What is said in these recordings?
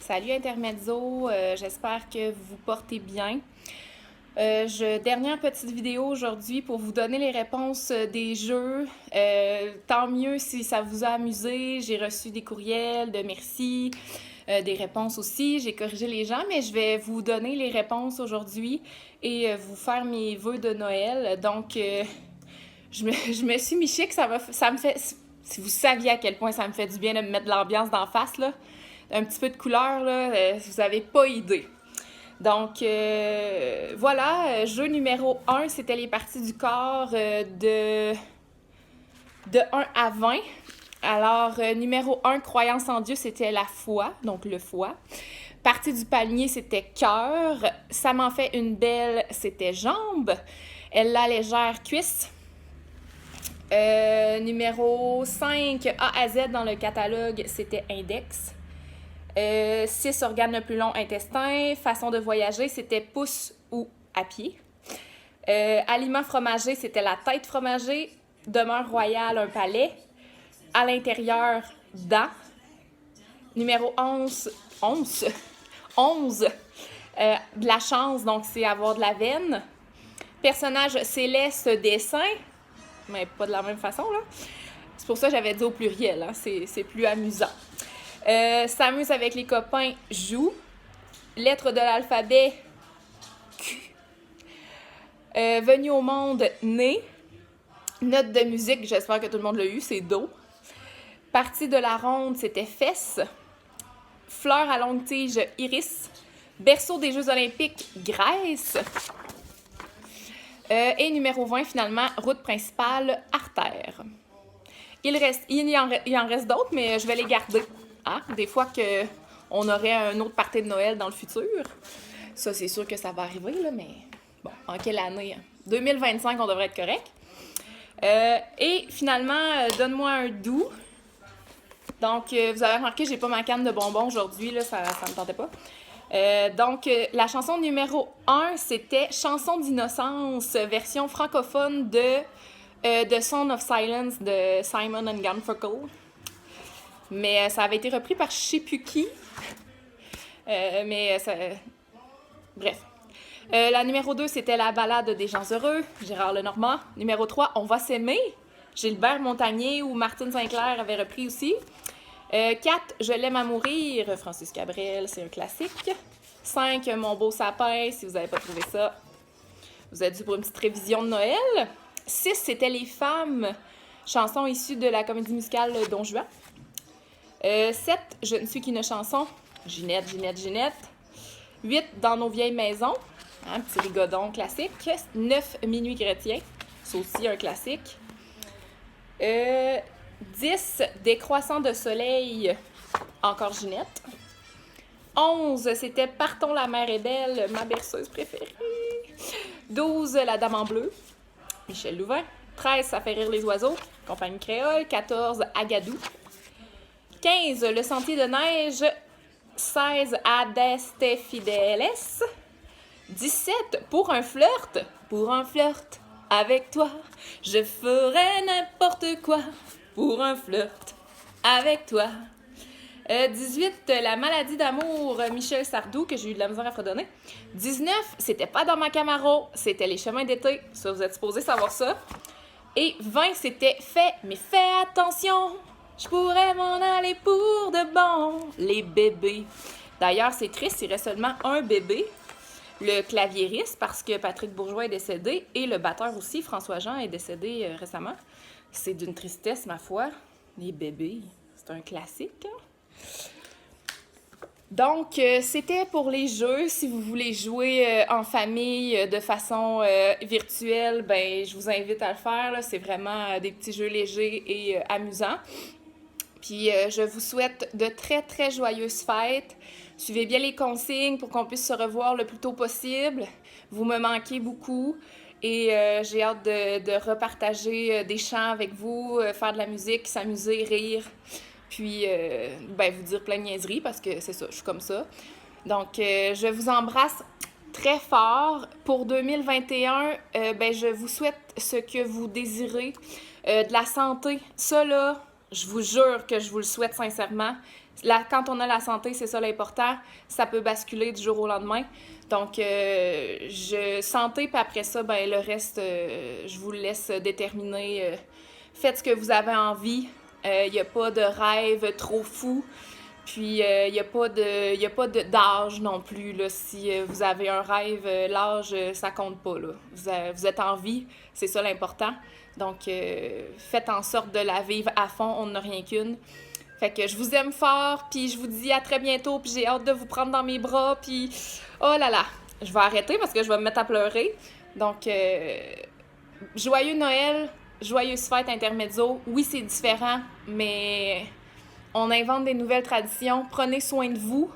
Salut Intermezzo, j'espère que vous vous portez bien. Dernière petite vidéo aujourd'hui pour vous donner les réponses des jeux. Tant mieux si ça vous a amusé. J'ai reçu des courriels de merci, des réponses aussi. J'ai corrigé les gens, mais je vais vous donner les réponses aujourd'hui et vous faire mes vœux de Noël. Donc, je me suis mis chic, ça me fait... Si vous saviez à quel point ça me fait du bien de me mettre de l'ambiance d'en face, là, un petit peu de couleur, là, vous n'avez pas idée. Donc, voilà, jeu numéro 1, c'était les parties du corps de 1 à 20. Alors, numéro 1, croyance en Dieu, c'était la foi, donc le foie. Partie du palmier, c'était cœur. Ça m'en fait une belle, c'était jambe. Elle la légère, cuisse. Numéro 5, A à Z dans le catalogue, c'était index. 6 organes le plus long, intestin. Façon de voyager, c'était pouce ou à pied. Aliment fromager, c'était la tête fromagée. Demeure royale, un palais. À l'intérieur, dents. Numéro 11, de la chance, donc c'est avoir de la veine. Personnage céleste, dessin, mais pas de la même façon, là. C'est pour ça que j'avais dit au pluriel, hein? C'est plus amusant. S'amuse avec les copains, joue. Lettre de l'alphabet, Q. Venu au monde, né. Note de musique, j'espère que tout le monde l'a eu, c'est Do. Partie de la ronde, c'était fesses. Fleur à longue tige, iris. Berceau des Jeux olympiques, Grèce. Et numéro 20, finalement, route principale, artère. Il en reste d'autres, mais je vais les garder. Hein? Des fois qu'on aurait un autre party de Noël dans le futur. Ça, c'est sûr que ça va arriver, là, mais bon, en quelle année? 2025, on devrait être correct. Et finalement, donne-moi un doux. Donc, vous avez remarqué, j'ai pas ma canne de bonbons aujourd'hui, là, ça me tentait pas. Donc, la chanson numéro 1, c'était Chanson d'innocence, version francophone de The Sound of Silence de Simon & Garfunkel. Mais ça avait été repris par je sais plus qui. Bref. La numéro 2, c'était La Ballade des gens heureux, Gérard Lenormand. Numéro 3, On va s'aimer, Gilbert Montagnier ou Martine Sinclair avait repris aussi. 4, Je l'aime à mourir, Francis Cabrel, c'est un classique. 5, Mon beau sapin, si vous n'avez pas trouvé ça, vous êtes dû pour une petite révision de Noël. 6, c'était Les femmes, chanson issue de la comédie musicale Don Juan. 7, Je ne suis qu'une chanson, Ginette. 8, Dans nos vieilles maisons, hein, petit rigodon classique. 9, Minuit chrétien, c'est aussi un classique. 10, Des croissants de soleil, encore Ginette. 11, c'était Partons, la mer est belle, ma berceuse préférée. 12, La dame en bleu, Michel Louvain. 13, Ça fait rire les oiseaux, compagnie créole. 14, Agadou. 15, Le sentier de neige. 16, Adeste Fideles. 17, Pour un flirt avec toi, je ferai n'importe quoi. Pour un flirt avec toi. 18, La maladie d'amour, Michel Sardou, que j'ai eu de la misère à fredonner. 19, C'était pas dans ma Camaro, c'était Les chemins d'été. Ça, vous êtes supposés savoir ça. Et 20, c'était mais fais attention, je pourrais m'en aller pour de bon. Les bébés. D'ailleurs, c'est triste, il reste seulement un bébé. Le claviériste, parce que Patrick Bourgeois est décédé, et le batteur aussi, François Jean, est décédé récemment. C'est d'une tristesse, ma foi. Les bébés, c'est un classique. Hein? Donc, c'était pour les jeux. Si vous voulez jouer en famille de façon virtuelle, ben, je vous invite à le faire. Là. C'est vraiment des petits jeux légers et amusants. Puis, je vous souhaite de très, très joyeuses fêtes. Suivez bien les consignes pour qu'on puisse se revoir le plus tôt possible. Vous me manquez beaucoup et j'ai hâte de repartager des chants avec vous, faire de la musique, s'amuser, rire, puis vous dire plein de niaiseries parce que c'est ça, je suis comme ça. Donc, je vous embrasse très fort. Pour 2021, je vous souhaite ce que vous désirez, de la santé. Ça, là, je vous jure que je vous le souhaite sincèrement. Quand on a la santé, c'est ça l'important. Ça peut basculer du jour au lendemain. Donc, santé, puis après ça, ben, le reste, je vous le laisse déterminer. Faites ce que vous avez envie. Il n'y a pas de rêve trop fou. Puis, il n'y a pas d'âge non plus. Là. Si vous avez un rêve, l'âge, ça compte pas. Là. Vous êtes en vie, c'est ça l'important. Donc, faites en sorte de la vivre à fond, on n'a rien qu'une. Fait que je vous aime fort, puis je vous dis à très bientôt, puis j'ai hâte de vous prendre dans mes bras, puis oh là là, je vais arrêter parce que je vais me mettre à pleurer. Donc, joyeux Noël, joyeuse fête intermezzo. Oui, c'est différent, mais on invente des nouvelles traditions. Prenez soin de vous.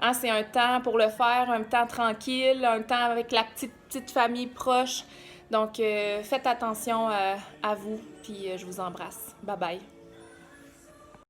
Hein, c'est un temps pour le faire, un temps tranquille, un temps avec la petite famille proche. Donc, faites attention à vous, puis je vous embrasse. Bye bye.